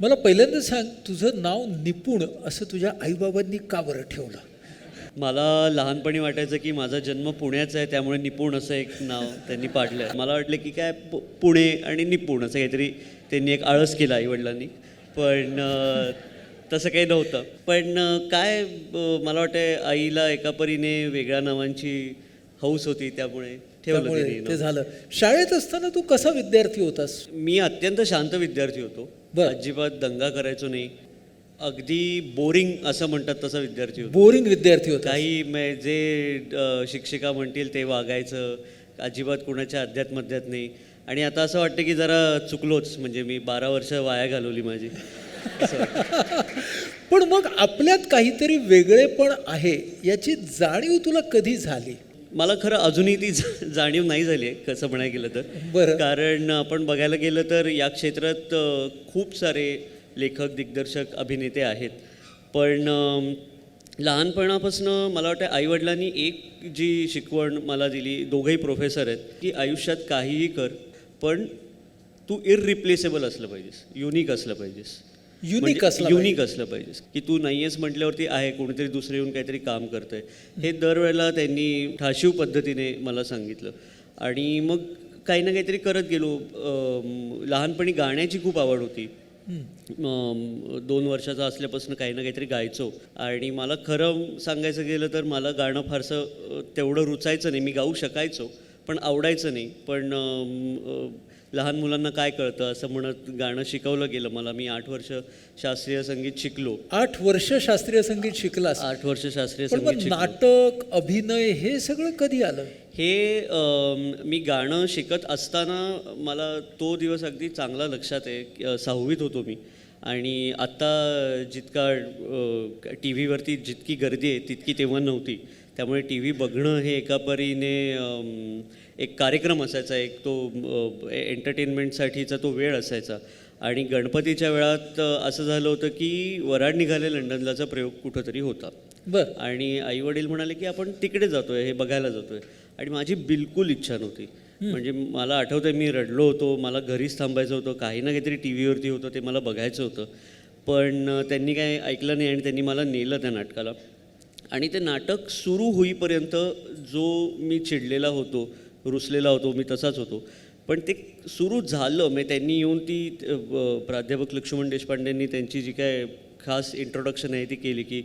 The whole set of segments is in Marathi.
मला पहिल्यांदा सांग, तुझं नाव निपुण असं तुझ्या आईबाबांनी का बरं ठेवलं? मला लहानपणी वाटायचं की माझा जन्म पुण्याचा आहे, त्यामुळे निपुण असं एक नाव त्यांनी पाडलं आहे. मला वाटलं की काय पुणे आणि निपुण असं काहीतरी त्यांनी एक आळस केला आईवडिलांनी. पण तसं काही नव्हतं. पण मला वाटतं आईला एका परीने वेगळ्या नावांची हौस होती, त्यामुळे ठेवलं त्यामुळे त्यांनी ते नाव. झालं. शाळेत असताना तू कसा विद्यार्थी होतास? मी अत्यंत शांत विद्यार्थी होतो. बरं. अजिबात दंगा करायचो नाही. अगदी बोरिंग असं म्हणतात तसं विद्यार्थी होतो. बोरिंग विद्यार्थी होता? काही जे शिक्षिका म्हणतील ते वागायचं, अजिबात कुणाच्या अध्यात्मध्यात नाही. आणि आता असं वाटतं की जरा चुकलोच, म्हणजे मी 12 वर्ष वाया घालवली माझी असं वाटतं. पण मग आपल्यात काहीतरी वेगळेपण आहे याची जाणीव तुला कधी झाली? मला खरं अजूनही ती जाणीव नाही झाली आहे, कसं म्हणायला गेलं तर. बरं. कारण आपण बघायला गेलं तर या क्षेत्रात खूप सारे लेखक, दिग्दर्शक, अभिनेते आहेत. पण लहानपणापासून मला वाटतं आईवडिलांनी एक जी शिकवण मला दिली, दोघंही प्रोफेसर आहेत, की आयुष्यात काहीही कर, पण तू इररिप्लेसेबल असलं पाहिजेस, युनिक असलं पाहिजेस. युनिक असला युनिक असलं पाहिजेस, की तू नाही आहेस म्हटल्यावरती आहे, कोणीतरी दुसरं येऊन काहीतरी काम करतंय. हे दरवेळेला त्यांनी ठाशीव पद्धतीने मला सांगितलं. आणि मग काही ना काहीतरी करत गेलो. लहानपणी गाण्याची खूप आवड होती. 2 वर्षाचा असल्यापासून काही ना काहीतरी गायचो. आणि मला खरं सांगायचं गेलं तर मला गाणं फारसं तेवढं रुचायचं नाही. मी गाऊ शकायचो, पण आवडायचं नाही. पण लहान मुलांना काय कळतं असं म्हणत गाणं शिकवलं गेलं मला. मी 8 वर्ष शास्त्रीय संगीत शिकलो. 8 वर्ष शास्त्रीय संगीत शिकलास? 8 वर्ष शास्त्रीय पण संगीत मग शिकलो. नाटक, अभिनय हे सगळं कधी आलं? हे मी गाणं शिकत असताना मला तो दिवस अगदी चांगला लक्षात आहे. 6वीत होतो मी. आणि आत्ता जितका टी व्हीवरती जितकी गर्दी आहे तितकी तेव्हा नव्हती. त्यामुळे टी व्ही बघणं हे एका परीने एक कार्यक्रम असायचा, एक तो एंटरटेनमेंटसाठीचा तो वेळ असायचा. आणि गणपतीच्या वेळात असं झालं होतं की वऱ्हाड निघाले लंडनलाचा प्रयोग कुठंतरी होता. बरं. आणि आईवडील म्हणाले की आपण तिकडे जातो आहे, हे बघायला जातो आहे. आणि माझी बिलकुल इच्छा नव्हती. म्हणजे मला आठवतं आहे मी रडलो होतो, मला घरीच थांबायचं होतं, काही ना काहीतरी टी व्हीवरती होतं ते मला बघायचं होतं. पण त्यांनी काय ऐकलं नाही आणि त्यांनी मला नेलं त्या नाटकाला. आणि ते नाटक सुरू होईपर्यंत जो मी चिडलेला होतो, रुसलेला होतो, मी तसाच होतो. पण ते सुरू झालं, म्हणजे त्यांनी येऊन ती प्राध्यापक लक्ष्मण देशपांडेंनी त्यांची जी काय खास इंट्रोडक्शन आहे ती केली, की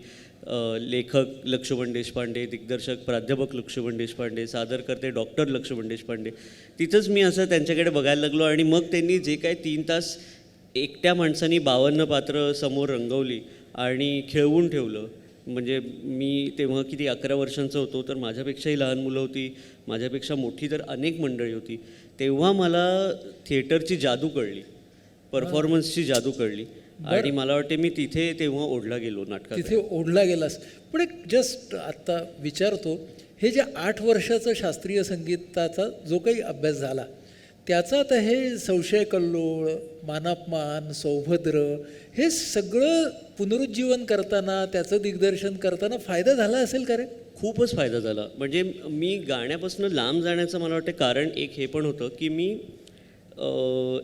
लेखक लक्ष्मण देशपांडे, दिग्दर्शक प्राध्यापक लक्ष्मण देशपांडे, सादरकर्ते डॉक्टर लक्ष्मण देशपांडे. तिथंच मी असं त्यांच्याकडे बघायला लागलो. आणि मग त्यांनी जे काय 3 तास एकट्या माणसांनी 52 पात्र समोर रंगवली आणि खेळवून ठेवलं. म्हणजे मी तेव्हा किती 11 वर्षांचा होतो, तर माझ्यापेक्षाही लहान मुलं होती, माझ्यापेक्षा मोठी तर अनेक मंडळी होती. तेव्हा मला थिएटरची जादू कळली, परफॉर्मन्सची जादू कळली. आणि मला वाटते मी तिथे तेव्हा ओढला गेलो नाटकात. तिथे ओढला गेलास. पण एक जस्ट आत्ता विचारतो, हे जे 8 वर्षाचं शास्त्रीय संगीताचा जो काही अभ्यास झाला त्याचा आता हे संशय कल्लोळ, मानापमान, सौभद्र हे सगळं पुनरुज्जीवन करताना, त्याचं दिग्दर्शन करताना फायदा झाला असेल का रे? खूपच फायदा झाला. म्हणजे मी गाण्यापासून लांब जाण्याचं मला वाटतं कारण एक हे पण होतं की मी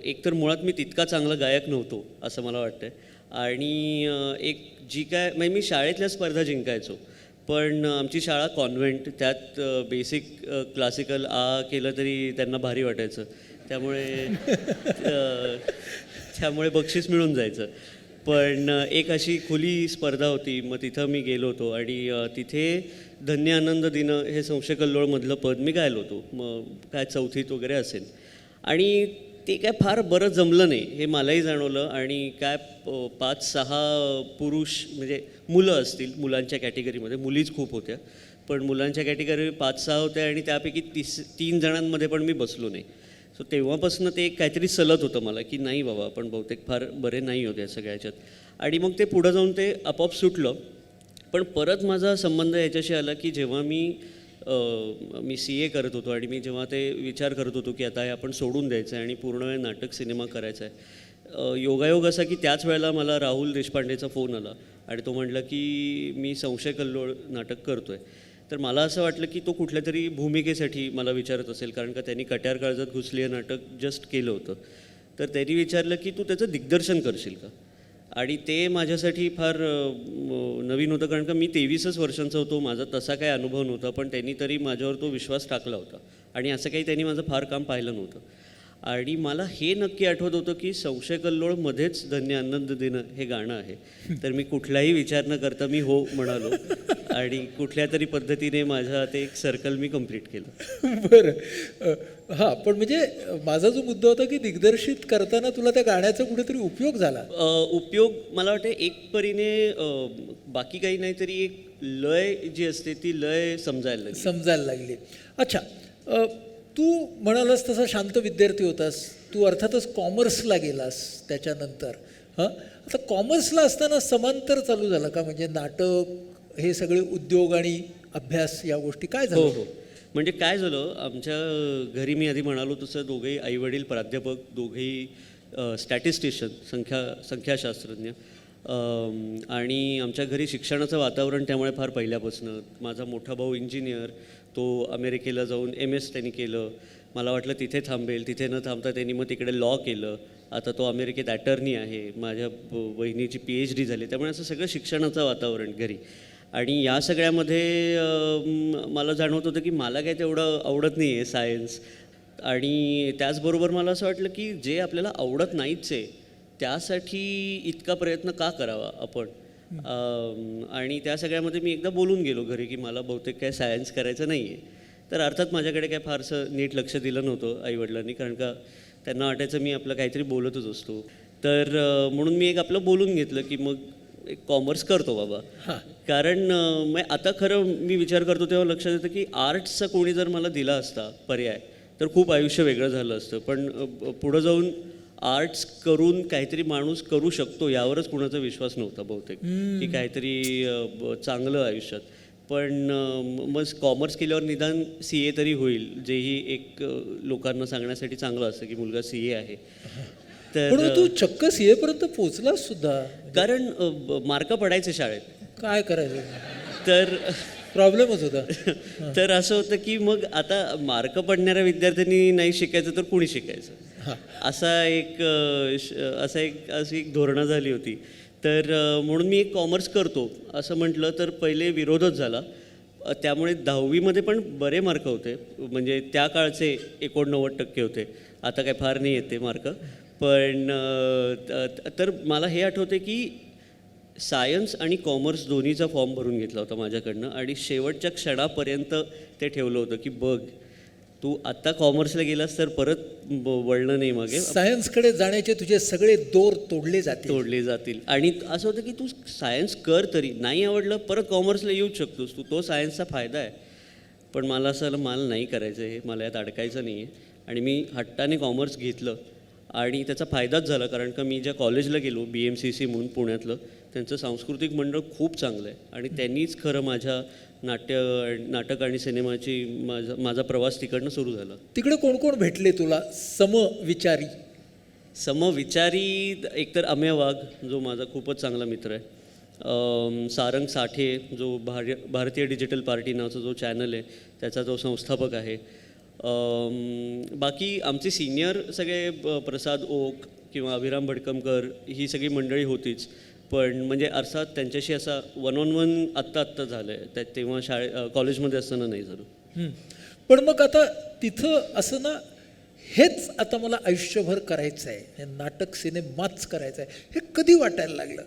एकतर मुळात मी तितका चांगला गायक नव्हतो असं मला वाटतं. आणि एक जी काय म्हणजे मी शाळेतल्या स्पर्धा जिंकायचो, पण आमची शाळा कॉन्व्हेंट, त्यात बेसिक क्लासिकल केलं तरी त्यांना भारी वाटायचं. त्यामुळे बक्षीस मिळून जायचं. पण एक अशी खुली स्पर्धा होती, मग तिथं मी गेलो होतो. आणि तिथे धन्य आनंद दिन हे संशय कल्लोळमधलं पद मी गायलो होतो. मग काय 4थीत वगैरे असेल. आणि ते काय फार बरं जमलं नाही हे मलाही जाणवलं. आणि काय 5-6 पुरुष म्हणजे मुलं असतील, मुलांच्या कॅटेगरीमध्ये मुलीच खूप होत्या, पण मुलांच्या कॅटेगरी 5-6 होत्या. आणि त्यापैकी 3 जणांमध्ये पण मी बसलो नाही. सो तेव्हापासून ते एक काहीतरी सलत होतं मला की नाही बाबा, आपण बहुतेक फार बरे नाही होते या सगळ्या ह्याच्यात. आणि मग ते पुढं जाऊन ते आपोआप सुटलं. पण परत माझा संबंध याच्याशी आला की जेव्हा मी CA करत होतो आणि मी जेव्हा ते विचार करत होतो की आता हे आपण सोडून द्यायचं आहे आणि पूर्ण वेळ नाटक सिनेमा करायचा आहे. योगायोग असा की त्याच वेळेला मला राहुल देशपांडेचा फोन आला आणि तो म्हटला की मी संशय कल्लोळ नाटक करतो आहे. तर मला असं वाटलं की तो कुठल्या तरी भूमिकेसाठी मला विचारत असेल, कारण का त्यांनी कट्यार काळजात घुसली हे नाटक जस्ट केलं होतं. तर त्यांनी विचारलं की तू त्याचं दिग्दर्शन करशील का. आणि ते माझ्यासाठी फार नवीन होतं, कारण का मी 23च वर्षांचा होतो, माझा तसा काही अनुभव नव्हता, पण त्यांनी तरी माझ्यावर तो विश्वास टाकला होता आणि असं काही त्यांनी माझं फार काम पाहिलं नव्हतं. आणि मला हे नक्की आठवत होतं की संशय कल्लोळमध्येच धन्य आनंद देणं हे गाणं आहे. तर मी कुठलाही विचार न करता मी हो म्हणालो आणि कुठल्या तरी पद्धतीने माझा ते एक सर्कल मी कंप्लीट केलं. बरं. हां, पण म्हणजे माझा जो मुद्दा होता की दिग्दर्शित करताना तुला त्या गाण्याचा कुठेतरी उपयोग झाला. उपयोग मला वाटतं एक परीने बाकी काही नाही तरी एक लय जी असते ती लय समजायला लागली. समजायला लागली. अच्छा, तू म्हणालास तसा शांत विद्यार्थी होतास, तू अर्थातच कॉमर्सला गेलास त्याच्यानंतर. हां, आता कॉमर्सला असताना समांतर चालू झालं का, म्हणजे नाटक हे सगळे उद्योग आणि अभ्यास या गोष्टी काय हो झालं? हो, म्हणजे काय झालं, आमच्या घरी मी आधी म्हणालो तसं दोघेही आईवडील प्राध्यापक, दोघेही स्टॅटिस्टिशियन, संख्याशास्त्रज्ञ. आणि आमच्या घरी शिक्षणाचं वातावरण त्यामुळे फार पहिल्यापासून. माझा मोठा भाऊ इंजिनियर, तो अमेरिकेला जाऊन MS त्यांनी केलं. मला वाटलं तिथे थांबेल, तिथे न थांबता त्यांनी मग तिकडे लॉ केलं. आता तो अमेरिकेत ॲटर्नी आहे. माझ्या बहिणीची PhD झाली. त्यामुळे असं सगळं शिक्षणाचं वातावरण घरी. आणि या सगळ्यामध्ये मला जाणवत होतं की मला काय तेवढं आवडत नाही आहे सायन्स. आणि त्याचबरोबर मला असं वाटलं की जे आपल्याला आवडत नाहीच आहे त्यासाठी इतका प्रयत्न का करावा आपण. आणि त्या सगळ्यामध्ये मी एकदा बोलून गेलो घरी की मला बहुतेक काय सायन्स करायचं नाही आहे. तर अर्थात माझ्याकडे काय फारसं नीट लक्ष दिलं नव्हतं आईवडिलांनी, कारण का त्यांना वाटायचं मी आपलं काहीतरी बोलतच असतो. तर म्हणून मी एक आपलं बोलून घेतलं की मग एक कॉमर्स करतो बाबा. कारण मग आता खरं मी विचार करतो तेव्हा लक्षात येतं की आर्ट्सचा कोणी जर मला दिला असता पर्याय तर खूप आयुष्य वेगळं झालं असतं. पण पुढं जाऊन आर्ट्स करून काहीतरी माणूस करू शकतो यावरच कुणाचा विश्वास नव्हता बहुतेक, की काहीतरी चांगलं आयुष्यात. पण मग कॉमर्स केल्यावर निदान CA तरी होईल, जेही एक लोकांना सांगण्यासाठी चांगलं असतं की मुलगा CA आहे. पण तू चक्क CA पर्यंत पोहोचलास सुद्धा, कारण मार्क पडायचे शाळेत. काय करायचं, तर प्रॉब्लेमच होता. तर असं होतं की मग आता मार्क पडणाऱ्या विद्यार्थ्यांनी नाही शिकायचं तर कुणी शिकायचं, अशी एक धोरणं झाली होती. तर म्हणून मी एक कॉमर्स करतो असं म्हटलं तर पहिले विरोधच झाला. त्यामुळे 10वीमध्ये पण बरे मार्क होते, म्हणजे त्या काळचे 89% होते. आता काय फार नाही येते मार्क. पण तर मला हे आठवते की सायन्स आणि कॉमर्स दोन्हीचा फॉर्म भरून घेतला होता माझ्याकडनं आणि शेवटच्या क्षणापर्यंत ते ठेवलं होतं की बघ तू आत्ता कॉमर्सला गेलास तर परत वळणं नाही मागे, सायन्सकडे जाण्याचे तुझे सगळे दोर तोडले जातील. आणि असं होतं की तू सायन्स कर, तरी नाही आवडलं परत कॉमर्सला येऊच शकतोस, तो सायन्सचा फायदा आहे. पण मला असं मला नाही करायचं हे, मला यात अडकायचं नाही आहे. आणि मी हट्टाने कॉमर्स घेतलं आणि त्याचा फायदाच झाला, कारण का मी ज्या कॉलेजला गेलो BMCC म्हणून पुण्यातलं, त्यांचं सांस्कृतिक मंडळ खूप चांगलं आहे आणि त्यांनीच खरं माझ्या नाटक आणि सिनेमाची माझा प्रवास तिकडनं सुरू झाला. तिकडे कोण कोण भेटले तुला समविचारी? एकतर अमेय वाघ जो माझा खूपच चांगला मित्र आहे, सारंग साठे जो भारतीय डिजिटल पार्टी नावाचा जो चॅनल आहे त्याचा जो संस्थापक आहे. बाकी आमचे सिनियर सगळे प्रसाद ओक किंवा अभिराम भडकमकर ही सगळी मंडळी होतीच. पण म्हणजे अर्थात त्यांच्याशी असा 1-on-1 आत्ता झालं आहे, तेव्हा कॉलेजमध्ये असताना नाही झालं. पण मग आता तिथं असं ना, हेच आता मला आयुष्यभर करायचं आहे, हे नाटक सिनेमाच करायचं आहे, हे कधी वाटायला लागलं?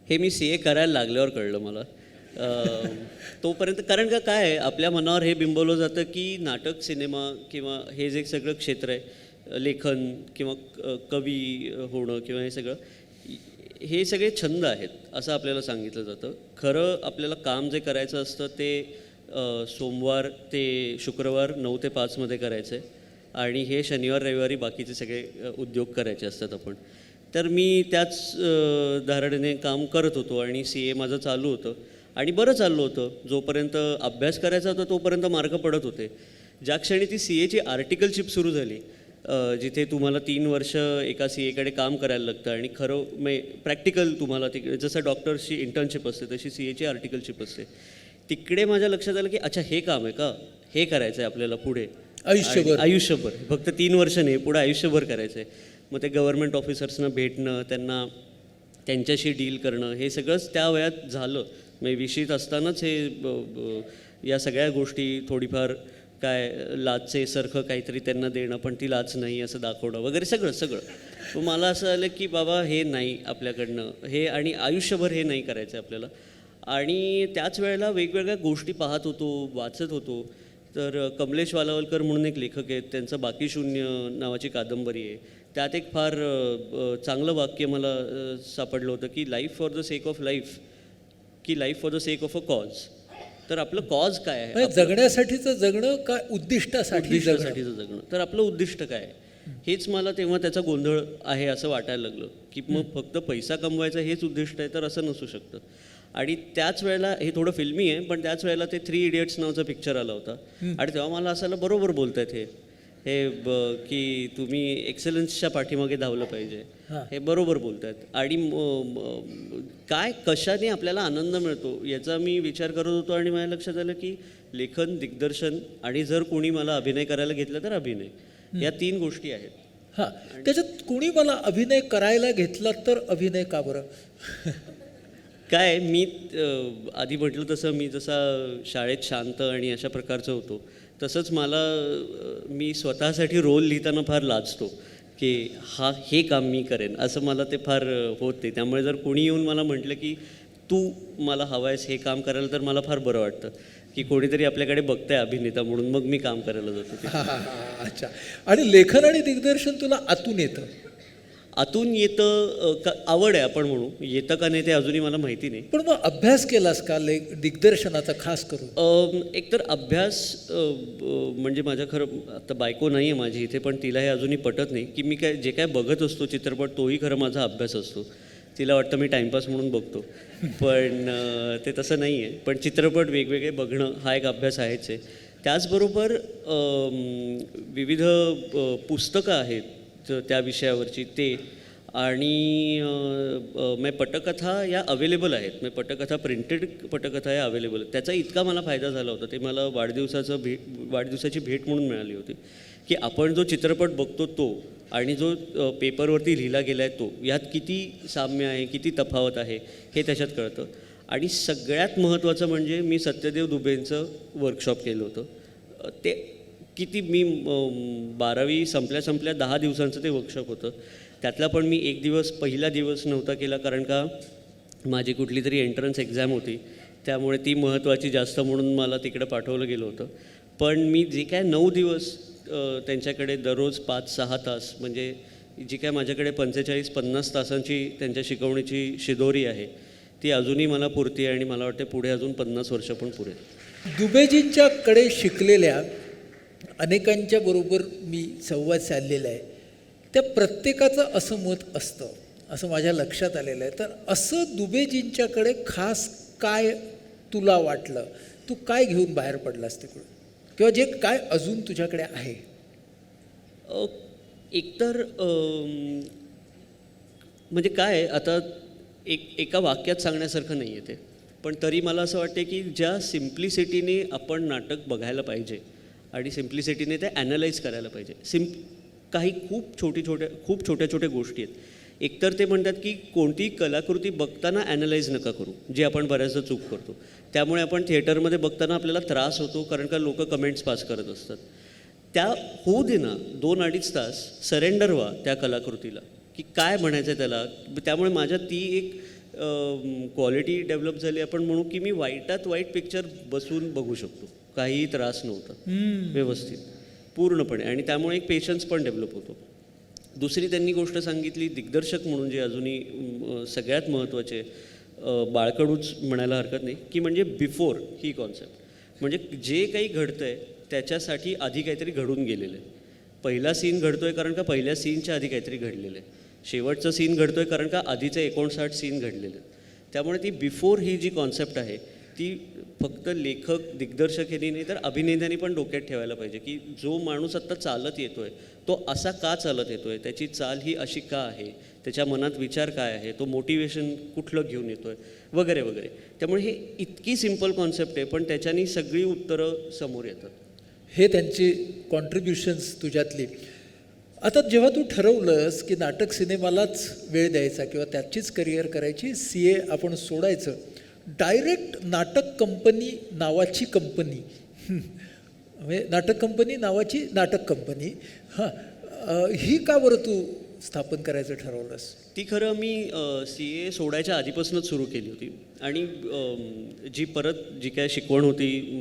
हे मी CA करायला लागल्यावर कळलं मला. तोपर्यंत कारण का काय आहे, आपल्या मनावर हे बिंबवलं जातं की नाटक सिनेमा किंवा हे जे सगळं क्षेत्र आहे, लेखन किंवा कवी होणं किंवा हे सगळं, हे सगळे छंद आहेत असं आपल्याला सांगितलं जातं. खरं आपल्याला काम जे करायचं असतं ते सोमवार ते शुक्रवार 9 ते 5 मध्ये करायचं आहे आणि हे शनिवार रविवारी बाकीचे सगळे उद्योग करायचे असतात आपण. तर मी त्याच धारणेने काम करत होतो आणि CA माझं चालू होतं आणि बरं चाललं होतं. जोपर्यंत अभ्यास करायचा होता तोपर्यंत मार्क पडत होते. ज्या क्षणी ती CAची आर्टिकलशिप सुरू झाली, जिथे तुम्हाला 3 वर्ष एका CAकडे काम करायला लागतं आणि खरं प्रॅक्टिकल तुम्हाला तिकडे जसं डॉक्टर्सची इंटर्नशिप असते तशी CAची आर्टिकलशिप असते. तिकडे माझ्या लक्षात आलं की अच्छा हे काम आहे का, हे करायचं आहे आपल्याला पुढे आयुष्यभर, फक्त 3 वर्ष नाही, पुढे आयुष्यभर करायचं आहे. मग ते गव्हर्नमेंट ऑफिसर्सना भेटणं, त्यांना त्यांच्याशी डील करणं हे सगळंच त्या वयात झालं. म्हणजे 20शीत असतानाच या सगळ्या गोष्टी थोडीफार काय लाचेसारखं काहीतरी त्यांना देणं पण ती लाच नाही असं दाखवणं वगैरे सगळं. मग मला असं आलं की बाबा हे नाही आपल्याकडनं हे आणि आयुष्यभर हे नाही करायचं आपल्याला. आणि त्याच वेळेला वेगवेगळ्या गोष्टी पाहत होतो, वाचत होतो. तर कमलेश वालावलकर म्हणून एक लेखक आहेत, त्यांचं बाकी शून्य नावाची कादंबरी आहे. त्यात एक फार चांगलं वाक्य मला सापडलं होतं की life for the sake of life की life for the sake of a cause. तर आपलं कॉज काय आहे, म्हणजे जगण्यासाठीचं जगणं का उद्दिष्टासाठी जगणं? उद्दिष्टासाठीचं जगणं. तर आपलं उद्दिष्ट काय आहे हेच मला तेव्हा त्याचा गोंधळ आहे असं वाटायला लागलं की मग फक्त पैसा कमवायचा हेच उद्दिष्ट आहे तर असं नसू शकतं. आणि त्याच वेळेला हे थोडं फिल्मी आहे पण त्याच वेळेला ते 3 इडियट्स नावाचा पिक्चर आला होता आणि तेव्हा मला असं बरोबर बोलतायत हे की तुम्ही एक्सलन्सच्या पाठीमागे धावलं पाहिजे, हे बरोबर बोलतायत. आणि काय कशाने आपल्याला आनंद मिळतो याचा मी विचार करत होतो आणि माझ्या लक्षात आलं की लेखन, दिग्दर्शन आणि जर कोणी मला अभिनय करायला घेतलं तर अभिनय, या 3 गोष्टी आहेत. हां, त्याच्यात कुणी मला अभिनय करायला घेतला तर अभिनय का बरं? काय मी आधी म्हटलं तसं मी जसा शाळेत शांत आणि अशा प्रकारचं होतो तसंच मला मी स्वतःसाठी रोल लिहिताना फार लाजतो की हे काम मी करेन असं मला ते फार होते. त्यामुळे जर कोणी येऊन मला म्हटलं की तू मला हवं आहेस हे काम करायला तर मला फार बरं वाटतं की कोणीतरी आपल्याकडे बघतंय अभिनेता म्हणून, मग मी काम करायला जातो ते. अच्छा. आणि लेखन आणि दिग्दर्शन तुला आतून येतं? आतून येतं का आवड आहे आपण म्हणू, येतं का नाही ते अजूनही मला माहिती नाही. पण मग अभ्यास केलास का दिग्दर्शनाचा खास करून? एकतर अभ्यास म्हणजे माझं खरं आता बायको नाही आहे माझी इथे पण तिला हे अजूनही पटत नाही की मी जे काय बघत असतो चित्रपट तोही खरं माझा अभ्यास असतो. तिला वाटतं मी टाईमपास म्हणून बघतो पण ते तसं नाही आहे. पण चित्रपट वेगवेगळे बघणं हा एक अभ्यास आहेच आहे. त्याचबरोबर विविध पुस्तकं आहेत त्या विषयावरची ते आणि पटकथा या अवेलेबल आहेत. पटकथा प्रिंटेड पटकथा या अवेलेबल आहेत. त्याचा इतका मला फायदा झाला होता, ते मला वाढदिवसाची भेट म्हणून मिळाली होती की आपण जो चित्रपट बघतो तो आणि जो पेपरवरती लिहिला गेला आहे तो यात किती साम्य आहे, किती तफावत आहे हे त्याच्यात कळतं. आणि सगळ्यात महत्त्वाचं म्हणजे मी सत्यदेव दुबेंचं वर्कशॉप केलं होतं. ते किती मी 12वी संपल्या 10 दिवसांचं ते वर्कशॉप होतं. त्यातला पण मी एक दिवस पहिला दिवस नव्हता केला कारण का माझी कुठली तरी एंट्रन्स एक्झाम होती, त्यामुळे ती महत्त्वाची जास्त म्हणून मला तिकडे पाठवलं गेलं होतं. पण मी जे काय 9 दिवस त्यांच्याकडे दररोज 5-6 तास म्हणजे जी काय माझ्याकडे 45-50 तासांची त्यांच्या शिकवणीची शिदोरी आहे ती अजूनही मला पुरते आणि मला वाटते पुढे अजून 50 वर्ष पण पुरेल. दुबेजींच्याकडे शिकलेल्या अनेकांच्या बरोबर मी संवाद साधलेला आहे. त्या प्रत्येकाचं असं मत असतं असं माझ्या लक्षात आलेलं आहे. तर असं दुबेजींच्याकडे खास काय तुला वाटलं? तू काय घेऊन बाहेर पडलास तिकडून, किंवा जे काय अजून तुझ्याकडे आहे? एकतर म्हणजे काय आता एका वाक्यात सांगण्यासारखं नाही आहे ते, पण तरी मला असं वाटते की ज्या सिम्प्लिसिटीने आपण नाटक बघायला पाहिजे आणि सिम्प्लिसिटीने ते ॲनालाइज करायला पाहिजे. काही खूप छोट्या छोट्या गोष्टी आहेत. एकतर ते म्हणतात की कोणतीही कलाकृती बघताना ॲनालाइज नका करू, जे आपण बऱ्याचदा चूक करतो. त्यामुळे आपण थिएटरमध्ये बघताना आपल्याला त्रास होतो कारण का लोक कमेंट्स पास करत असतात. त्या होऊ दे ना 2-2.5 तास सरेंडर व्हा त्या कलाकृतीला की काय म्हणायचं आहे त्याला. त्यामुळे माझ्यात ती एक क्वालिटी डेव्हलप झाली आपण म्हणू की मी वाईटात वाईट पिक्चर बसून बघू शकतो, काहीही त्रास नव्हता, व्यवस्थित पूर्णपणे. आणि त्यामुळे एक पेशन्स पण डेव्हलप होतो. दुसरी त्यांनी गोष्ट सांगितली दिग्दर्शक म्हणून जे अजूनही सगळ्यात महत्त्वाचे बाळकडूच म्हणायला हरकत नाही की म्हणजे बिफोर ही कॉन्सेप्ट, म्हणजे जे काही घडतं आहे त्याच्यासाठी आधी काहीतरी घडून गेलेलं आहे. पहिला सीन घडतो आहे कारण का पहिल्या सीनच्या आधी काहीतरी घडलेलं आहे. शेवटचं सीन घडतो आहे कारण का आधीचे 59 सीन घडलेले आहेत. त्यामुळे ती बिफोर ही जी कॉन्सेप्ट आहे ती फक्त लेखक दिग्दर्शक यांनी नाही तर अभिनेत्यांनी पण डोक्यात ठेवायला पाहिजे की जो माणूस आत्ता चालत येतो आहे तो असा का चालत येतो आहे, त्याची चाल ही अशी का आहे, त्याच्या मनात विचार काय आहे, तो मोटिवेशन कुठलं घेऊन येतो आहे वगैरे वगैरे. त्यामुळे हे इतकी सिम्पल कॉन्सेप्ट आहे पण त्याच्यानी सगळी उत्तरं समोर येतात. हे त्यांची कॉन्ट्रीब्युशन्स तुझ्यातली. आता जेव्हा तू ठरवलंस की नाटक सिनेमालाच वेळ द्यायचा किंवा त्याचीच करिअर करायची, CA आपण सोडायचं, डायरेक्ट नाटक कंपनी नावाची कंपनी म्हणजे नाटक कंपनी नावाची नाटक कंपनी ही का बरं तू स्थापन करायचं ठरवलंस? ती खरं मी CA सोडायच्या आधीपासूनच सुरू केली होती आणि जी काय शिकवण होती,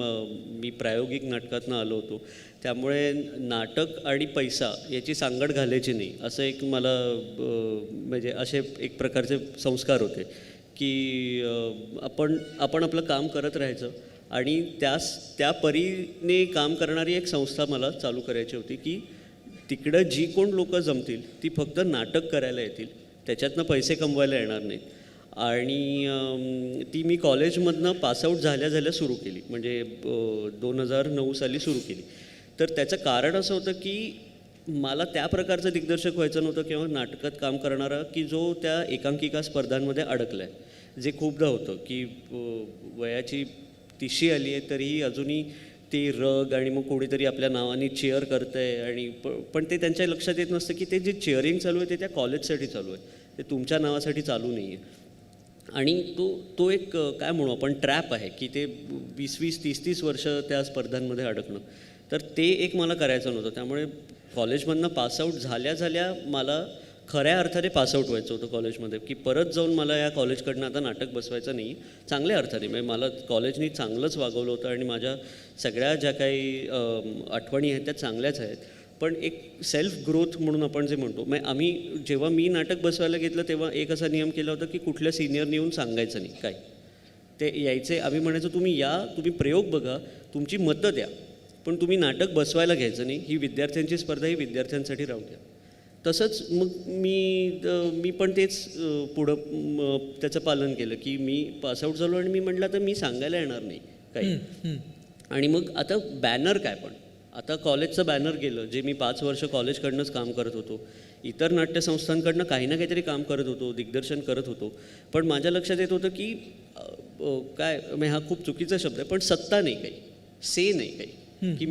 मी प्रायोगिक नाटकातनं आलो होतो, त्यामुळे नाटक आणि पैसा याची सांगड घालायची नाही असं एक मला म्हणजे असे एक प्रकारचे संस्कार होते की आपण आपलं काम करत राहायचं आणि त्या परीने काम करणारी एक संस्था मला चालू करायची होती की तिकडं जी कोण लोकं जमतील ती फक्त नाटक करायला येतील, त्याच्यातनं पैसे कमवायला येणार नाहीत. आणि ती मी कॉलेजमधनं पासआउट झाल्या सुरू केली, म्हणजे 2009 साली सुरू केली. तर त्याचं कारण असं होतं की मला त्या प्रकारचं दिग्दर्शक व्हायचं नव्हतं किंवा नाटकात काम करणारा की जो त्या एकांकिका स्पर्धांमध्ये अडकला आहे, जे खूपदा होतं की वयाची 30शी आली आहे तरीही अजूनही ते रग आणि मग कोणीतरी आपल्या नावाने चेअर करतं आहे आणि पण ते त्यांच्या लक्षात येत नसतं की ते जे चेअरिंग चालू आहे ते त्या कॉलेजसाठी चालू आहे, ते तुमच्या नावासाठी चालू नाही आहे. आणि तो एक काय म्हणू आपण ट्रॅप आहे की ते 20-20, 30-30 वर्ष त्या स्पर्धांमध्ये अडकणं. तर ते एक मला करायचं नव्हतं. त्यामुळे कॉलेजमधनं पासआउट झाल्या मला खऱ्या अर्थाने पासआउट व्हायचं होतं कॉलेजमध्ये, की परत जाऊन मला या कॉलेजकडनं आता नाटक बसवायचं नाही, चांगल्या अर्थाने. म्हणजे मला कॉलेजनी चांगलंच वागवलं होतं आणि माझ्या सगळ्या ज्या काही आठवणी आहेत त्या चांगल्याच आहेत. पण एक सेल्फ ग्रोथ म्हणून आपण जे म्हणतो, म्हणजे जेव्हा मी नाटक बसवायला घेतलं तेव्हा एक असा नियम केला होता की कुठल्या सिनियरने येऊन सांगायचं नाही काय. ते यायचे, आम्ही म्हणायचो तुम्ही प्रयोग बघा, तुमची मतं द्या, पण तुम्ही नाटक बसवायला घ्यायचं नाही. ही विद्यार्थ्यांची स्पर्धा ही विद्यार्थ्यांसाठी राहू द्या. तसंच मग मी पण तेच पुढं त्याचं पालन केलं की मी पासआउट झालो आणि मी म्हटलं तर मी सांगायला येणार नाही काही. आणि मग आता बॅनर काय, पण आता कॉलेजचं बॅनर गेलं, जे मी 5 वर्ष कॉलेजकडनंच काम करत होतो, इतर नाट्यसंस्थांकडनं काही ना काहीतरी काम करत होतो, दिग्दर्शन करत होतो, पण माझ्या लक्षात येत होतं की काय म्हणजे हा खूप चुकीचा शब्द आहे, पण सत्ता नाही काही, से नाही काही, की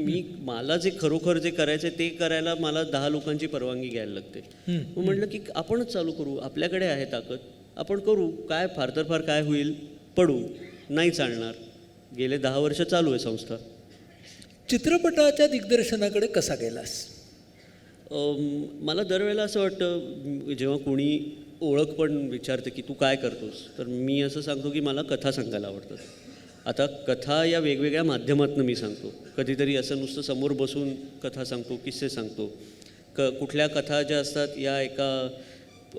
मला जे खरोखर जे करायचं आहे ते करायला मला 10 लोकांची परवानगी घ्यायला लागते. मग म्हटलं की आपणच चालू करू, आपल्याकडे आहे ताकद, आपण करू, काय फार तर फार काय होईल, पडू, नाही चालणार. गेले 10 वर्ष चालू आहे संस्था. चित्रपटाच्या दिग्दर्शनाकडे कसा गेलास? मला दरवेळेला असं वाटतं जेव्हा कोणी ओळख पण विचारते की तू काय करतोस, तर मी असं सांगतो की मला कथा सांगायला आवडतात. आता कथा या वेगवेगळ्या माध्यमातून मी सांगतो. कधीतरी असं नुसतं समोर बसून कथा सांगतो, किस्से सांगतो. कुठल्या कथा ज्या असतात या एका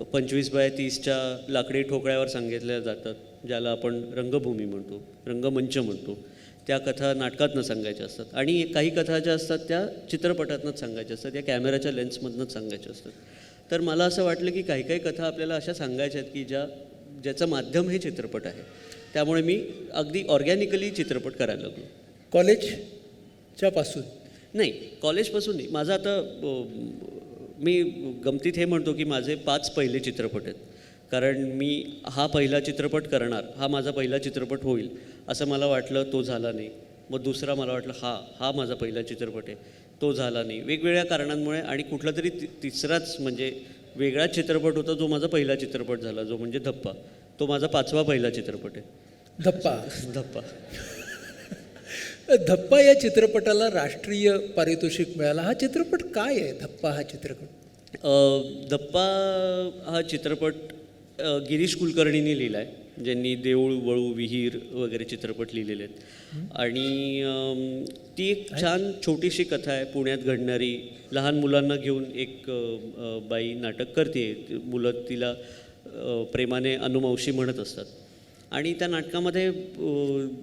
25x30च्या लाकडी ठोकळ्यावर सांगितल्या जातात, ज्याला आपण रंगभूमी म्हणतो, रंगमंच म्हणतो. त्या कथा नाटकातनं सांगायच्या असतात आणि काही कथा ज्या असतात त्या चित्रपटातनंच सांगायच्या असतात, या कॅमेऱ्याच्या लेन्समधनंच सांगायच्या असतात. तर मला असं वाटलं की काही कथा आपल्याला अशा सांगायच्या आहेत की ज्याचं माध्यम हे चित्रपट आहे. त्यामुळे मी अगदी ऑर्गॅनिकली चित्रपट करायला लागलो. कॉलेजच्या पासून? नाही, कॉलेजपासून नाही. माझं आता मी गमतीत हे म्हणतो की माझे 5 पहिले चित्रपट आहेत, कारण मी हा पहिला चित्रपट करणार, हा माझा पहिला चित्रपट होईल असं मला वाटलं, तो झाला नाही. मग दुसरा मला वाटलं हा माझा पहिला चित्रपट आहे, तो झाला नाही, वेगवेगळ्या कारणांमुळे. आणि कुठला तरी तिसराच म्हणजे वेगळा चित्रपट होता जो माझा पहिला चित्रपट झाला, जो म्हणजे धप्पा, तो माझा 5वा पहिला चित्रपट आहे. धप्पा धप्पा या चित्रपटाला राष्ट्रीय पारितोषिक मिळाला. हा चित्रपट काय आहे, धप्पा हा चित्रपट? धप्पा हा चित्रपट गिरीश कुलकर्णींनी लिहिला आहे, ज्यांनी देऊळ, वळू, विहीर वगैरे चित्रपट लिहिलेले आहेत. आणि ती एक छान छोटीशी कथा आहे, पुण्यात घडणारी. लहान मुलांना घेऊन एक बाई नाटक करते, मुलं तिला प्रेमाने अनुमावशी म्हणत असतात. आणि त्या नाटकामध्ये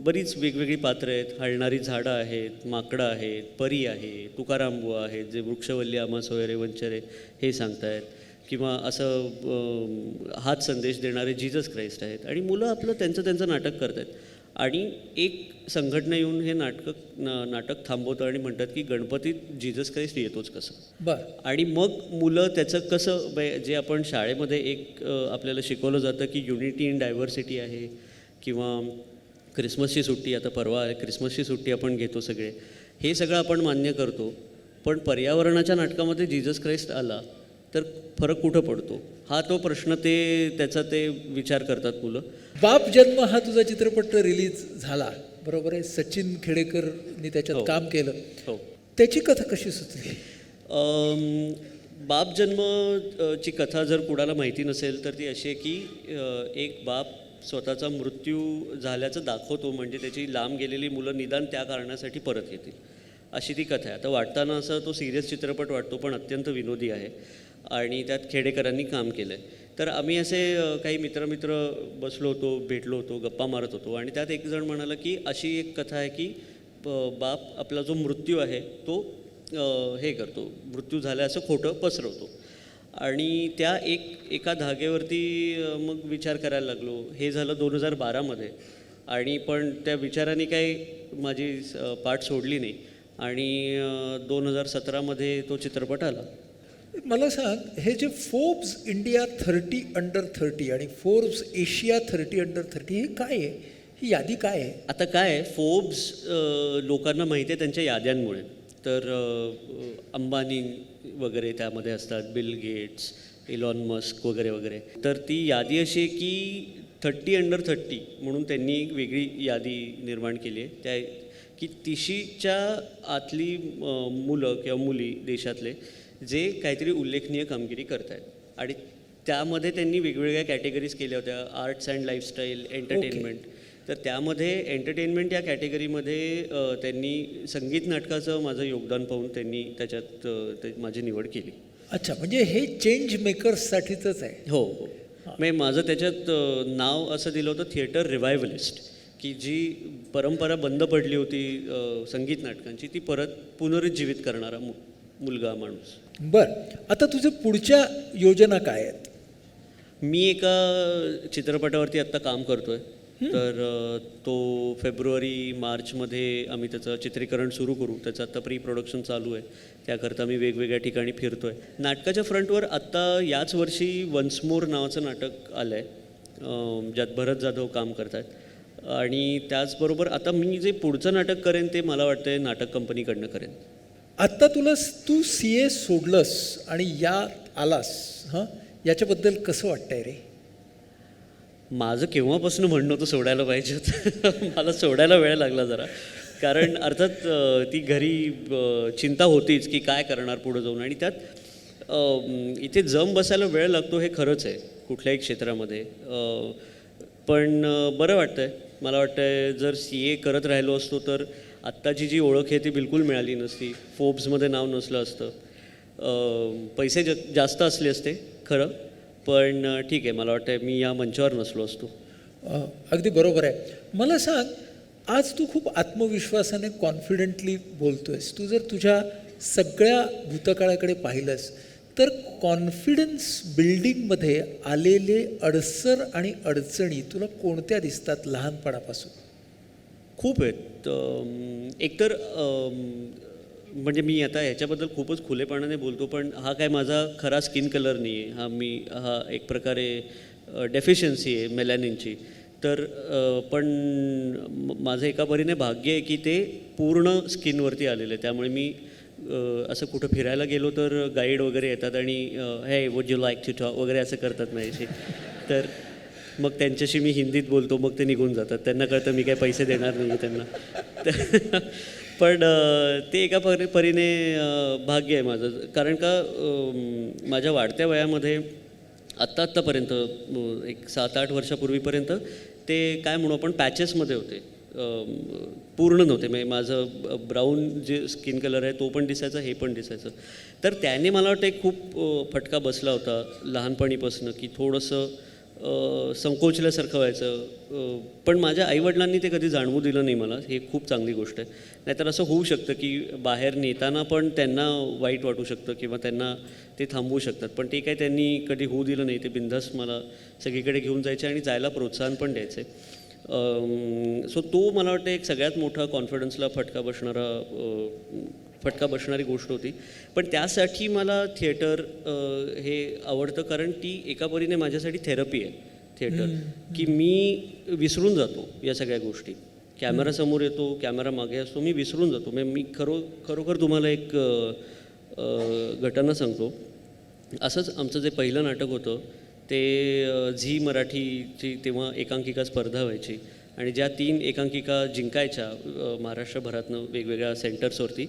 बरीच वेगवेगळी पात्रं आहेत. हलणारी झाडं आहेत, माकडं आहेत, परी आहे, तुकारामबुवा आहेत, जे वृक्षवल्ली आम्हा सोयरे वंचरे हे सांगतायत, किंवा असं हाच संदेश देणारे जीजस क्राइस्ट आहेत. आणि मुलं आपलं त्यांचं नाटक करत आहेत. आणि एक संघटना येऊन हे नाटक थांबवतं आणि म्हणतात की गणपतीत जीजस क्राइस्ट येतोच कसं. बरं. आणि मग मुलं त्याचं कसं, जे आपण शाळेमध्ये एक आपल्याला शिकवलं जातं की युनिटी इन डायव्हर्सिटी आहे, किंवा क्रिसमसची सुट्टी, आता परवा आहे क्रिसमसची सुट्टी आपण घेतो सगळे, हे सगळं आपण मान्य करतो. पण पर्यावरणाच्या नाटकामध्ये जीसस क्राइस्ट आला तर फरक कुठं पडतो, हा तो प्रश्न त्याचा ते विचार करतात मुलं. बाप जन्म हा तुझा चित्रपट रिलीज झाला, बरोबर आहे. सचिन खेडेकरनी त्याच्यात हो. काम केलं. हो. त्याची कथा कशी सुचली? बाप जन्म ची कथा जर कुणाला माहिती नसेल तर ती अशी आहे की एक बाप स्वतःचा मृत्यू झाल्याचं दाखवतो, म्हणजे त्याची लांब गेलेली मुलं निदान त्या कारणासाठी परत येतील, अशी ती कथा आहे. आता वाटताना असं तो सिरियस चित्रपट वाटतो पण अत्यंत विनोदी आहे आणि त्यात खेडेकरांनी काम केलं आहे. तर आम्ही असे काही मित्र बसलो होतो, भेटलो होतो, गप्पा मारत होतो आणि त्यात एक जण म्हणाला की अशी एक कथा आहे की बाप आपला जो मृत्यू आहे तो हे करतो, मृत्यू झाला असं खोटं पसरवतो. आणि त्या एका धागेवरती मग विचार करायला लागलो. हे झालं 2012मध्ये आणि पण त्या विचाराने काही माझी पाठ सोडली नाही आणि 2017मध्ये तो चित्रपट आला. मला सांग, हे जे फोर्ब्स इंडिया 30 अंडर 30 आणि फोर्ब्स एशिया 30 अंडर 30 हे काय आहे? ही यादी काय आहे? आता काय आहे, फोर्ब्स लोकांना माहिती आहे त्यांच्या याद्यांमुळे. तर अंबानी वगैरे त्यामध्ये असतात, बिल गेट्स, इलॉन मस्क वगैरे वगैरे. तर ती यादी अशी आहे की 30 अंडर 30 म्हणून त्यांनी एक वेगळी यादी निर्माण केली आहे. त्या की 30च्या आतली मुलं किंवा मुली देशातले जे काहीतरी उल्लेखनीय कामगिरी करत आहेत आणि त्यामध्ये त्यांनी वेगवेगळ्या कॅटेगरीज केल्या होत्या, आर्ट्स अँड लाईफस्टाईल, एंटरटेनमेंट. तर त्यामध्ये एंटरटेनमेंट या कॅटेगरीमध्ये त्यांनी संगीत नाटकाचं माझं योगदान पाहून त्यांनी त्याच्यात माझी निवड केली. अच्छा, म्हणजे हे चेंज मेकर्ससाठीचंच आहे. हो हो. म्हणजे माझं त्याच्यात नाव असं दिलं होतं थिएटर रिवायवलिस्ट, की जी परंपरा बंद पडली होती संगीत नाटकांची ती परत पुनरुज्जीवित करणारा मुलगा माणूस. बरं, आता तुझ्या पुढच्या योजना काय आहेत? मी एका चित्रपटावरती आत्ता काम करतो आहे. तर तो फेब्रुवारी-मार्चमध्ये आम्ही त्याचं चित्रीकरण सुरू करू. त्याचं आत्ता प्री प्रोडक्शन चालू आहे. त्याकरता मी वेगवेगळ्या ठिकाणी फिरतो आहे. नाटकाच्या फ्रंटवर आत्ता याच वर्षी वन्स मोर नावाचं नाटक आलं आहे, ज्यात भरत जाधव काम करत आहेत. आणि त्याचबरोबर आता मी जे पुढचं नाटक करेन ते मला वाटतं आहे नाटक कंपनीकडनं करेन. आत्ता तू CA सोडलंस आणि यात आलास, हां, याच्याबद्दल कसं वाटतंय रे? माझं केव्हापासून म्हणणं होतं सोडायला पाहिजे होतं. मला सोडायला वेळ लागला जरा, कारण अर्थात ती घरी चिंता होतीच की काय करणार पुढं जाऊन. आणि त्यात इथे जम बसायला वेळ लागतो हे खरंच आहे कुठल्याही क्षेत्रामध्ये. पण बरं वाटतं आहे. मला वाटतं आहे जर CA करत राहिलो असतो तर आत्ताची जी ओळख आहे ती बिलकुल मिळाली नसती, फोर्ब्समध्ये नाव नसलं असतं, पैसे जास्त असले असते खरं, पण ठीक आहे. मला वाटतं मी या मंचावर नसलो असतो. अगदी बरोबर आहे. मला सांग, आज तू खूप आत्मविश्वासाने कॉन्फिडेंटली बोलतो आहेस. तू जर तुझ्या सगळ्या भूतकाळाकडे पाहिलंस तर कॉन्फिडन्स बिल्डिंगमध्ये आलेले अडसर आणि अडचणी तुला कोणत्या दिसतात लहानपणापासून? खूप आहेत. एकतर म्हणजे मी आता ह्याच्याबद्दल खूपच खुलेपणाने बोलतो, पण हा काय माझा खरा स्किन कलर नाही आहे. हा एक प्रकारे डेफिशियन्सी आहे मेलॅनिनची. तर पण माझं एका परीने भाग्य आहे की ते पूर्ण स्किनवरती आलेलं आहे. त्यामुळे मी असं कुठं फिरायला गेलो तर गाईड वगैरे येतात आणि हे would you like to talk वगैरे असं करतात माझ्याशी. तर मग त्यांच्याशी मी हिंदीत बोलतो, मग ते निघून जातात. त्यांना कळतं मी काय पैसे देणार नाही त्यांना. पण ते एका परीने भाग्य आहे माझं, कारण का माझ्या वाढत्या वयामध्ये आत्तापर्यंत एक 7-8 वर्षापूर्वीपर्यंत ते काय म्हणू आपण पॅचेसमध्ये होते, पूर्ण नव्हते. म्हणजे माझं ब्राऊन जे स्किन कलर आहे तो पण दिसायचा, हे पण दिसायचं. तर त्याने मला वाटतं एक खूप फटका बसला होता लहानपणीपासून की थोडंसं संकोचल्यासारखं व्हायचं. पण माझ्या आईवडिलांनी ते कधी जाणवू दिलं नाही मला. हे खूप चांगली गोष्ट आहे. नाहीतर असं होऊ शकतं की बाहेर नेताना पण त्यांना वाईट वाटू शकतं किंवा त्यांना ते थांबवू शकतात. पण ते काय त्यांनी कधी होऊ दिलं नाही. ते बिनधास्त मला सगळीकडे घेऊन जायचे आणि जायला प्रोत्साहन पण द्यायचे. सो तो मला वाटतं एक सगळ्यात मोठा कॉन्फिडन्सला फटका बसणारी गोष्ट होती. पण त्यासाठी मला थिएटर हे आवडतं, कारण ती एका परीने माझ्यासाठी थेरपी आहे थिएटर, की मी विसरून जातो या सगळ्या गोष्टी. कॅमेरासमोर येतो, कॅमेरा मागे असतो, मी विसरून जातो. म्हणजे मी खरोखर तुम्हाला एक घटना सांगतो. असंच आमचं जे पहिलं नाटक होतं ते झी मराठीची तेव्हा एकांकिका स्पर्धा व्हायची आणि ज्या 3 एकांकिका जिंकायच्या महाराष्ट्रभरातनं वेगवेगळ्या सेंटर्सवरती,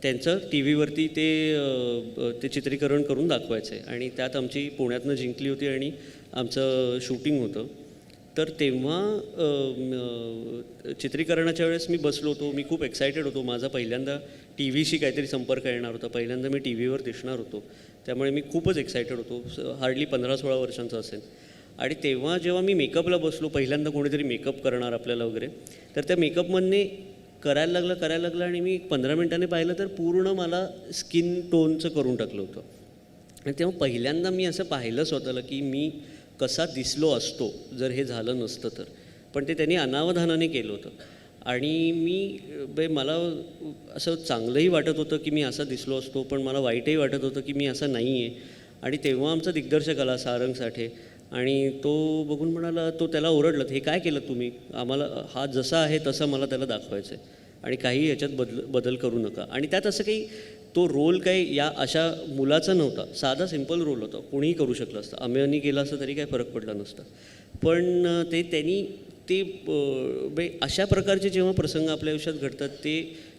त्यांचं टी व्हीवरती ते चित्रीकरण करून दाखवायचे आणि त्यात आमची पुण्यातनं जिंकली होती आणि आमचं शूटिंग होतं. तर तेव्हा चित्रीकरणाच्या वेळेस मी बसलो होतो, मी खूप एक्सायटेड होतो. माझा पहिल्यांदा टी व्हीशी काहीतरी संपर्क येणार होता, पहिल्यांदा मी टी व्हीवर दिसणार होतो, त्यामुळे मी खूपच एक्सायटेड होतो. हार्डली 15-16 वर्षांचा असेल. आणि तेव्हा जेव्हा मी मेकअपला बसलो, पहिल्यांदा कोणीतरी मेकअप करणार आपल्याला वगैरे, तर त्या मेकअपमधने करायला लागला आणि मी 15 मिनिटांनी पाहिलं तर पूर्ण मला स्किन टोनचं करून टाकलं होतं. आणि तेव्हा पहिल्यांदा मी असं पाहिलं स्वतःला की मी कसा दिसलो असतो जर हे झालं नसतं तर. पण ते त्यांनी अनावधानाने केलं होतं आणि मला असं चांगलंही वाटत होतं की मी असा दिसलो असतो, पण मला वाईटही वाटत होतं की मी असा नाही आहे. आणि तेव्हा आमचा दिग्दर्शक आला सारंग साठे आणि तो बघून म्हणाला, तो त्याला ओरडला, हे काय केलं तुम्ही, आम्हाला हा जसा आहे तसा मला त्याला दाखवायचं आहे आणि काही याच्यात बदल करू नका. आणि त्यात असं काही तो रोल काही या अशा मुलाचा नव्हता, साधा सिम्पल रोल होता, कोणीही करू शकलं असतं. अमेयनी केला असतं तरी काही फरक पडला नसता. पण त्यांनी अशा प्रकारचे जेव्हा प्रसंग आपल्या आयुष्यात घडतात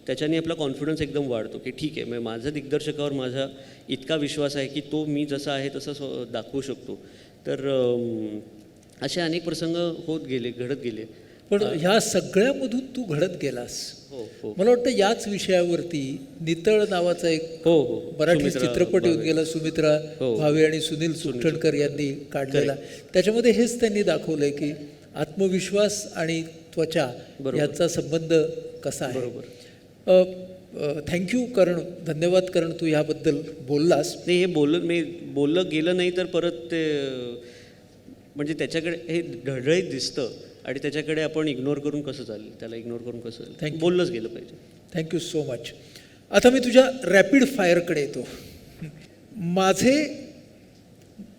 त्याच्याने आपला कॉन्फिडन्स एकदम वाढतो की ठीक आहे, माझा दिग्दर्शकावर माझा इतका विश्वास आहे की तो मी जसा आहे तसं दाखवू शकतो. तर असे अनेक प्रसंग घडत गेले. पण ह्या सगळ्यामधून तू घडत गेलास. हो. मला वाटतं याच विषयावरती नितळ नावाचा एक हो मराठी चित्रपट येऊन गेला, सुमित्रा भावे आणि सुनील सुठणकर यांनी काढलेला. त्याच्यामध्ये हेच त्यांनी दाखवलंय की आत्मविश्वास आणि त्वचा याचा संबंध कसा आहे. बरोबर. थँक्यू करण, धन्यवाद करण, तू ह्याबद्दल बोललास. नाही, हे बोललं गेलं नाही तर परत ते म्हणजे त्याच्याकडे हे ढळढळीत दिसतं आणि त्याच्याकडे आपण इग्नोर करून कसं चालेल, त्याला इग्नोर करून कसं चालेल, बोललंच गेलं पाहिजे. Thank you so much. आता मी तुझ्या रॅपिड फायरकडे येतो. माझे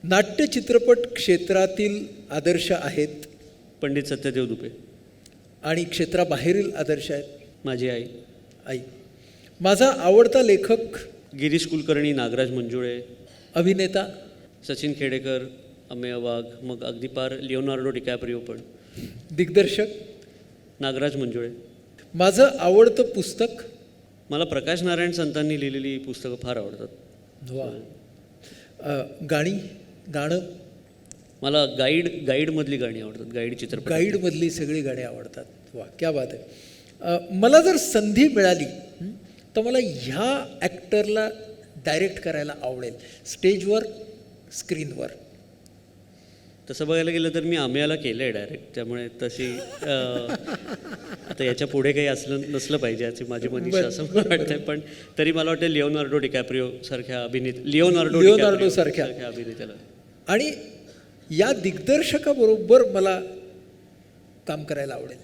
नाट्य चित्रपट क्षेत्रातील आदर्श आहेत पंडित सत्यदेव दुबे आणि क्षेत्राबाहेरील आदर्श आहेत माझी आई. माझा आवडता लेखक गिरीश कुलकर्णी, नागराज मंजुळे, अभिनेता सचिन खेडेकर, अमेय वाघ, मग अगदी पार लिओनार्डो डिकॅप्रिओ, पण दिग्दर्शक नागराज मंजुळे. माझं आवडतं पुस्तक, मला प्रकाश नारायण संतांनी लिहिलेली पुस्तकं फार आवडतात. वा. गाणं मला गाईडमधली गाणी आवडतात, गाईड चित्रपट, गाईडमधली सगळी गाणी आवडतात. वा, क्या बात आहे. मला जर संधी मिळाली तर मला ह्या ॲक्टरला डायरेक्ट करायला आवडेल, स्टेजवर, स्क्रीनवर. तसं बघायला गेलं तर मी आम्याला केलं आहे डायरेक्ट, त्यामुळे तशी आता याच्या पुढे काही असलं नसलं पाहिजे याची माझी मनीषा असं मला वाटतंय. पण तरी मला वाटतं लिओनार्डो डिकॅप्रिओ सारख्या लिओनार्डो सारख्या अभिनेत्याला आणि या दिग्दर्शकाबरोबर मला काम करायला आवडेल.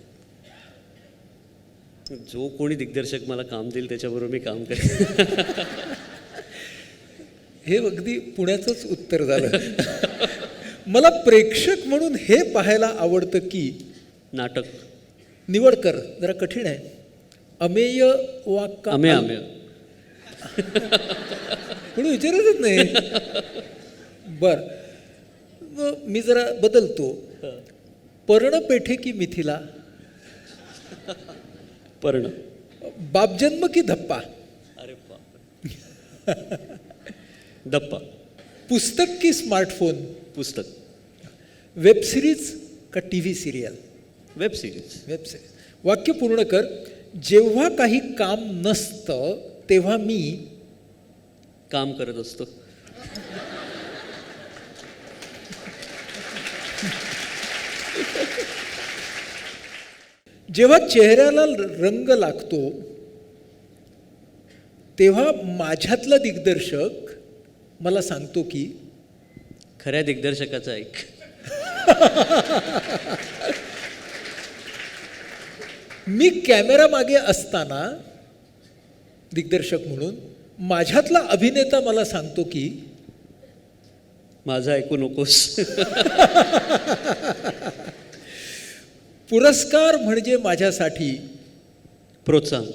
जो कोणी दिग्दर्शक मला काम देईल त्याच्याबरोबर मी काम करेन. हे अगदी पुण्याचंच उत्तर झालं. मला प्रेक्षक म्हणून हे पाहायला आवडतं की नाटक. निवड कर, जरा कठीण आहे. अमेय वाक्का अमेय कोणी विचारतच नाही. बर, मी जरा बदलतो. पर्णपेठे की मिथिला, पर्ण, बापजन्म की धप्पा, अरे बाप, धप्पा, पुस्तक की स्मार्टफोन, पुस्तक, वेब सिरीज का T V serial, web series. वाक्य पूर्ण कर. जेव्हा काही काम नसतं तेव्हा मी काम करत असतो. जेव्हा चेहऱ्याला रंग लागतो तेव्हा माझ्यातला दिग्दर्शक मला सांगतो की खऱ्या दिग्दर्शकाचं ऐक. मी कॅमेरा मागे असताना दिग्दर्शक म्हणून माझ्यातला अभिनेता मला सांगतो की माझं ऐकू नकोस. पुरस्कार म्हणजे माझ्यासाठी प्रोत्साहन.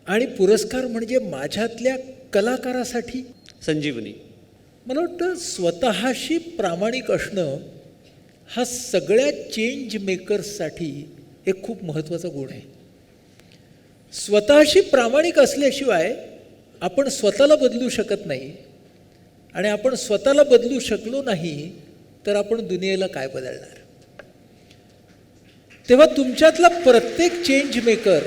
आणि पुरस्कार म्हणजे माझ्यातल्या कलाकारासाठी संजीवनी. मला वाटतं स्वतःशी प्रामाणिक असणं हा सगळ्या चेंज मेकर्ससाठी एक खूप महत्त्वाचा गुण आहे. स्वतःशी प्रामाणिक असल्याशिवाय आपण स्वतःला बदलू शकत नाही, आणि आपण स्वतःला बदलू शकलो नाही तर आपण दुनियेला काय बदलणार. तेव्हा तुमच्यातला प्रत्येक चेंज मेकर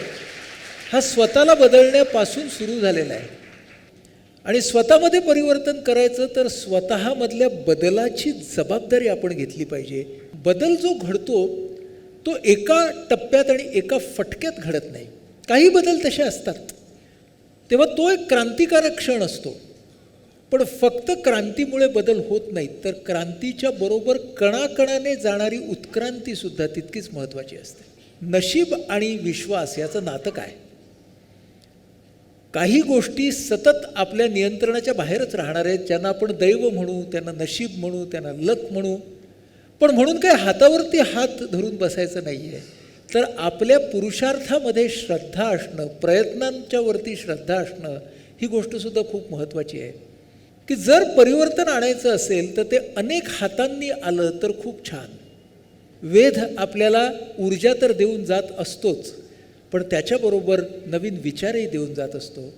हा स्वतःला बदलण्यापासून सुरू झालेला आहे. आणि स्वतःमध्ये परिवर्तन करायचं तर स्वतःमधल्या बदलाची जबाबदारी आपण घेतली पाहिजे. बदल जो घडतो तो एका टप्प्यात आणि एका फटक्यात घडत नाही. काही बदल तसे असतात, तेव्हा तो एक क्रांतिकारक क्षण असतो. पण फक्त क्रांतीमुळे बदल होत नाहीत, तर क्रांतीच्या बरोबर कणाकणाने जाणारी उत्क्रांतीसुद्धा तितकीच महत्त्वाची असते. नशीब आणि विश्वास याचं नातं काय? काही गोष्टी सतत आपल्या नियंत्रणाच्या बाहेरच राहणार आहेत, ज्यांना आपण दैव म्हणू, त्यांना नशीब म्हणू, त्यांना लक म्हणू. पण म्हणून काय हातावरती हात धरून बसायचं नाही आहे. तर आपल्या पुरुषार्थामध्ये श्रद्धा असणं, प्रयत्नांच्या वरती श्रद्धा असणं, ही गोष्टसुद्धा खूप महत्त्वाची आहे. की जर परिवर्तन आणायचं असेल तर ते अनेक हातांनी आलं तर खूप छान. वेध आपल्याला ऊर्जा तर देऊन जात असतोच, पण त्याच्याबरोबर नवीन विचारही देऊन जात असतो.